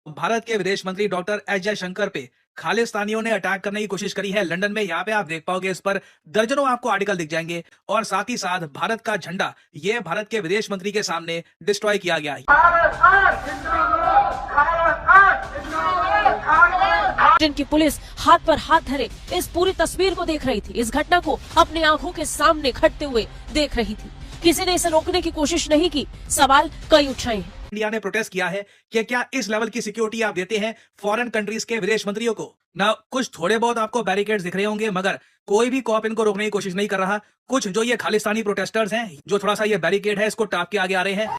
भारत के विदेश मंत्री डॉक्टर एस जयशंकर पे खालिस्तानियों ने अटैक करने की कोशिश करी है लंदन में। यहाँ पे आप देख पाओगे, इस पर दर्जनों आपको आर्टिकल दिख जाएंगे और साथ ही साथ भारत का झंडा ये भारत के विदेश मंत्री के सामने डिस्ट्रॉय किया गया है। ब्रिटेन की पुलिस हाथ पर हाथ धरे इस पूरी तस्वीर को देख रही थी, इस घटना को अपनी आंखों के सामने घटते हुए देख रही थी। किसी ने इसे रोकने की कोशिश नहीं की। सवाल कई उठाए हैं। इंडिया ने प्रोटेस्ट किया है कि क्या इस लेवल की सिक्योरिटी आप देते हैं फॉरेन कंट्रीज के विदेश मंत्रियों को। ना कुछ थोड़े बहुत आपको बैरिकेड्स दिख रहे होंगे, मगर कोई भी कॉप इनको रोकने की कोशिश नहीं कर रहा। कुछ जो ये खालिस्तानी प्रोटेस्टर्स हैं, जो थोड़ा सा ये बैरिकेड है इसको टाप के आगे आ रहे हैं।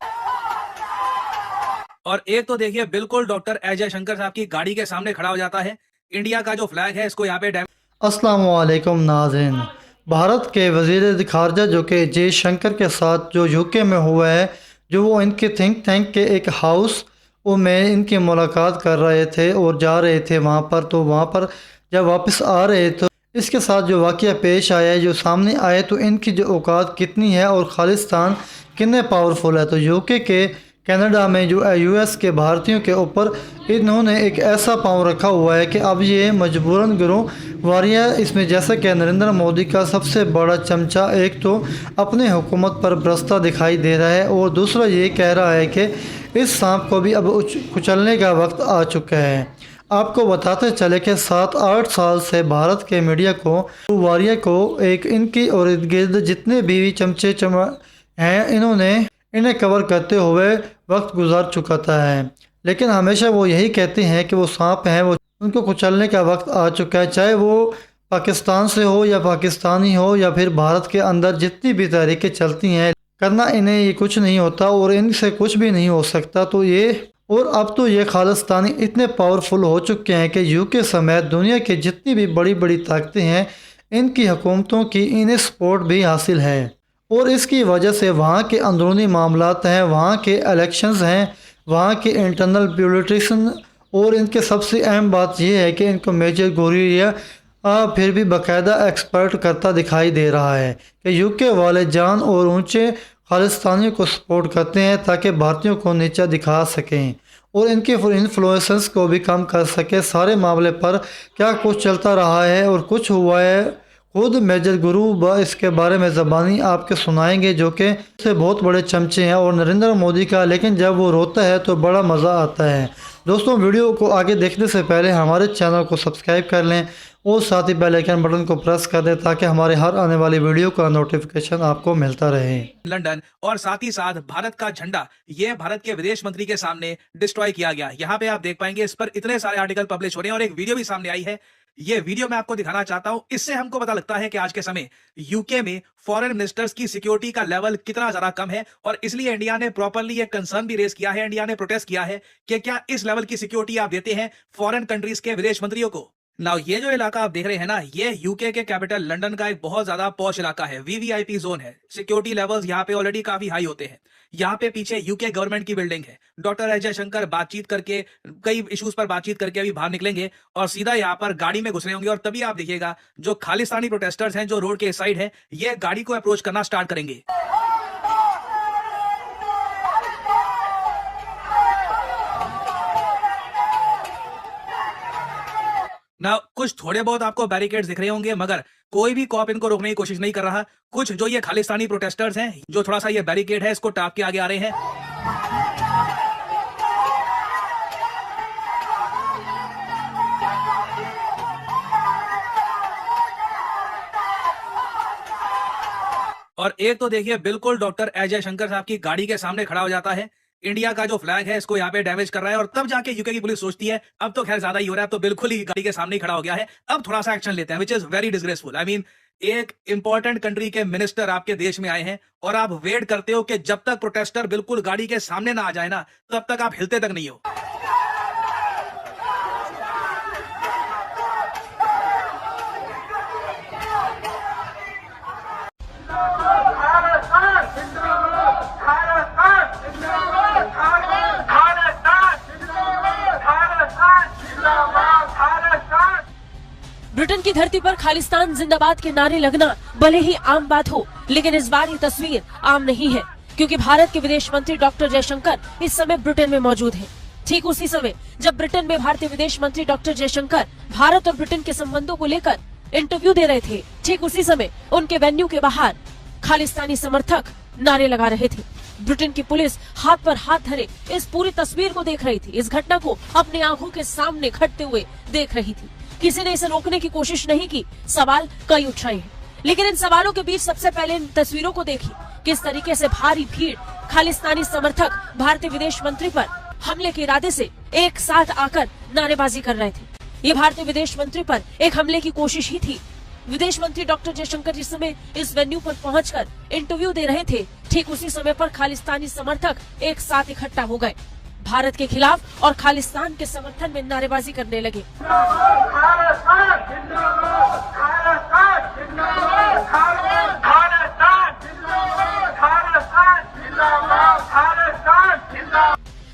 और एक तो देखिए, बिल्कुल डॉक्टर एस जयशंकर साहब की गाड़ी के सामने खड़ा हो जाता है। इंडिया का जो फ्लैग है इसको यहाँ पे अस्सलाम वालेकुम नाज़रीन। भारत के वज़ीर ख़ारजा जो कि जयशंकर के साथ जो यूके में हुआ है, जो वो इनके थिंक टैंक के एक हाउस वो में इनकी मुलाकात कर रहे थे और जा रहे थे वहाँ पर। तो वहाँ पर जब वापस आ रहे तो इसके साथ जो वाक़या पेश आया है, जो सामने आए, तो इनकी जो औकात कितनी है और खालिस्तान कितने पावरफुल है। तो यूके के कनाडा में जो यूएस के भारतीयों के ऊपर इन्होंने एक ऐसा पाँव रखा हुआ है कि अब ये मजबूरन गिरोह वारिया इसमें, जैसा कि नरेंद्र मोदी का सबसे बड़ा चमचा एक तो अपने हुकूमत पर बरसता दिखाई दे रहा है और दूसरा ये कह रहा है कि इस सांप को भी अब कुचलने का वक्त आ चुका है। आपको बताते चले कि 7-8 साल से भारत के मीडिया को वारिया को एक इनकी और इर्द गिर्द जितने भी चमचे हैं इन्हें कवर करते हुए वक्त गुजार चुका है, लेकिन हमेशा वो यही कहते हैं कि वो सांप हैं, वो उनको कुचलने का वक्त आ चुका है। चाहे वो पाकिस्तान से हो या पाकिस्तानी हो या फिर भारत के अंदर जितनी भी तहरीकें चलती हैं, करना इन्हें ये कुछ नहीं होता और इनसे कुछ भी नहीं हो सकता। तो ये और अब तो ये खालिस्तानी इतने पावरफुल हो चुके हैं कि यूके समेत दुनिया की जितनी भी बड़ी बड़ी ताकतें हैं, इनकी हुकूमतों की इन्हें सपोर्ट भी हासिल है। और इसकी वजह से वहाँ के अंदरूनी मामलात हैं, वहाँ के इलेक्शंस हैं, वहाँ के इंटरनल पॉलिटिशियन, और इनके सबसे अहम बात यह है कि इनको मेजर गोरिया फिर भी बाकायदा एक्सपर्ट करता दिखाई दे रहा है कि यूके वाले जान और ऊंचे खालिस्तानियों को सपोर्ट करते हैं ताकि भारतीयों को नीचा दिखा सकें और इनके इन्फ्लुएंस को भी कम कर सके। सारे मामले पर क्या कुछ चलता रहा है और कुछ हुआ है, खुद मेजर गुरु इसके बारे में ज़बानी आपके सुनाएंगे, जो कि से बहुत बड़े चमचे हैं और नरेंद्र मोदी का, लेकिन जब वो रोता है तो बड़ा मज़ा आता है। दोस्तों, वीडियो को आगे देखने से पहले हमारे चैनल को सब्सक्राइब कर लें और साथ ही बेल आइकन बटन को प्रेस कर दें ताकि हमारे हर आने वाली वीडियो का नोटिफिकेशन आपको मिलता रहे। लंदन और साथ ही साथ भारत का झंडा ये भारत के विदेश मंत्री के सामने डिस्ट्रॉय किया गया। यहाँ पे आप देख पाएंगे, इस पर इतने सारे आर्टिकल पब्लिश हो रहे हैं और एक वीडियो भी सामने आई है। ये वीडियो मैं आपको दिखाना चाहता हूं। इससे हमको पता लगता है कि आज के समय यूके में फॉरेन मिनिस्टर्स की सिक्योरिटी का लेवल कितना ज्यादा कम है और इसलिए इंडिया ने प्रॉपर्ली एक कंसर्न भी रेज किया है। इंडिया ने प्रोटेस्ट किया है कि क्या इस लेवल की सिक्योरिटी आप देते हैं फॉरेन कंट्रीज के विदेश मंत्रियों को। नाउ ये जो इलाका आप देख रहे हैं ना, ये यूके के कैपिटल लंदन का एक बहुत ज्यादा पॉश इलाका है, वीवीआईपी जोन है। सिक्योरिटी लेवल्स यहाँ पे ऑलरेडी काफी हाई होते हैं। यहाँ पे पीछे यूके गवर्नमेंट की बिल्डिंग है। डॉक्टर एस जयशंकर बातचीत करके, कई इश्यूज पर बातचीत करके अभी बाहर निकलेंगे और सीधा यहाँ पर गाड़ी में घुस रहे होंगे और तभी आप देखिएगा जो खालिस्तानी प्रोटेस्टर्स हैं जो रोड के साइड है, ये गाड़ी को अप्रोच करना स्टार्ट करेंगे। ना कुछ थोड़े बहुत आपको बैरिकेड्स दिख रहे होंगे, मगर कोई भी कॉप इनको रोकने की कोशिश नहीं कर रहा। कुछ जो ये खालिस्तानी प्रोटेस्टर्स हैं, जो थोड़ा सा ये बैरिकेड है इसको टाप के आगे आ रहे हैं। और एक तो देखिए, बिल्कुल डॉक्टर एस जयशंकर साहब की गाड़ी के सामने खड़ा हो जाता है। इंडिया का जो फ्लैग है इसको यहाँ पे डैमेज कर रहा है और तब जाके यूके की पुलिस सोचती है अब तो खैर ज्यादा ही हो रहा है, अब तो बिल्कुल ही गाड़ी के सामने ही खड़ा हो गया है, अब थोड़ा सा एक्शन लेते हैं, which is very disgraceful. I mean, एक इंपॉर्टेंट कंट्री के मिनिस्टर आपके देश में आए हैं और आप वेट करते हो कि जब तक प्रोटेस्टर बिल्कुल गाड़ी के सामने ना आ जाए ना, तब तक आप हिलते तक नहीं हो। ब्रिटेन की धरती पर खालिस्तान जिंदाबाद के नारे लगना भले ही आम बात हो, लेकिन इस बार ये तस्वीर आम नहीं है, क्योंकि भारत के विदेश मंत्री डॉक्टर जयशंकर इस समय ब्रिटेन में मौजूद हैं। ठीक उसी समय जब ब्रिटेन में भारतीय विदेश मंत्री डॉक्टर जयशंकर भारत और ब्रिटेन के संबंधों को लेकर इंटरव्यू दे रहे थे, ठीक उसी समय उनके वेन्यू के बाहर खालिस्तानी समर्थक नारे लगा रहे थे। ब्रिटेन की पुलिस हाथ पर हाथ धरे इस पूरी तस्वीर को देख रही थी। इस घटना को अपनी आंखों के सामने घटते हुए देख रही थी। किसी ने इसे रोकने की कोशिश नहीं की। सवाल कई उठ रहे हैं, लेकिन इन सवालों के बीच सबसे पहले इन तस्वीरों को देखिए, किस तरीके से भारी भीड़ खालिस्तानी समर्थक भारतीय विदेश मंत्री पर हमले के इरादे से एक साथ आकर नारेबाजी कर रहे थे। ये भारतीय विदेश मंत्री पर एक हमले की कोशिश ही थी। विदेश मंत्री डॉक्टर जयशंकर जिस समय इस वेन्यू पर पहुंचकर इंटरव्यू दे रहे थे, ठीक उसी समय पर खालिस्तानी समर्थक एक साथ इकट्ठा हो गए। भारत के खिलाफ और खालिस्तान के समर्थन में नारेबाजी करने लगे।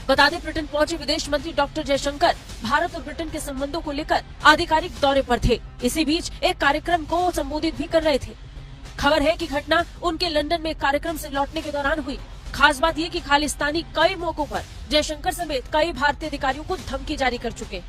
बता दें, ब्रिटेन पहुंचे विदेश मंत्री डॉक्टर जयशंकर भारत और ब्रिटेन के संबंधों को लेकर आधिकारिक दौरे पर थे। इसी बीच एक कार्यक्रम को संबोधित भी कर रहे थे। खबर है कि घटना उनके लंदन में एक कार्यक्रम से लौटने के दौरान हुई। खास बात यह कि खालिस्तानी कई मौकों पर जयशंकर समेत कई भारतीय अधिकारियों को धमकी जारी कर चुके हैं।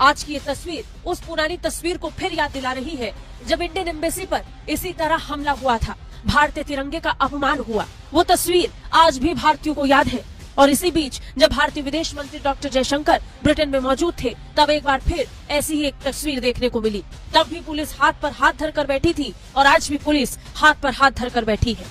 आज की ये तस्वीर उस पुरानी तस्वीर को फिर याद दिला रही है, जब इंडियन एम्बेसी पर इसी तरह हमला हुआ था, भारतीय तिरंगे का अपमान हुआ। वो तस्वीर आज भी भारतीयों को याद है। और इसी बीच जब भारतीय विदेश मंत्री डॉक्टर जयशंकर ब्रिटेन में मौजूद थे, तब एक बार फिर ऐसी ही एक तस्वीर देखने को मिली। तब भी पुलिस हाथ पर हाथ धर कर बैठी थी और आज भी पुलिस हाथ पर हाथ धर कर बैठी है।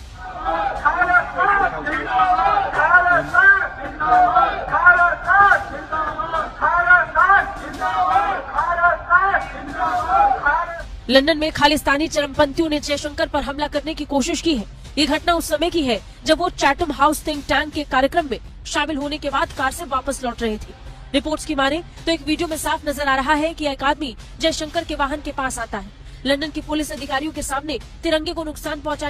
लंदन में खालिस्तानी चरमपंथियों ने जयशंकर पर हमला करने की कोशिश की है। ये घटना उस समय की है जब वो चैटम हाउस थिंक टैंक के कार्यक्रम में शामिल होने के बाद कार से वापस लौट रहे थे। रिपोर्ट्स की माने तो एक वीडियो में साफ नजर आ रहा है कि एक आदमी जयशंकर के वाहन के पास आता है। लंदन की पुलिस अधिकारियों के सामने तिरंगे को नुकसान पहुंचाने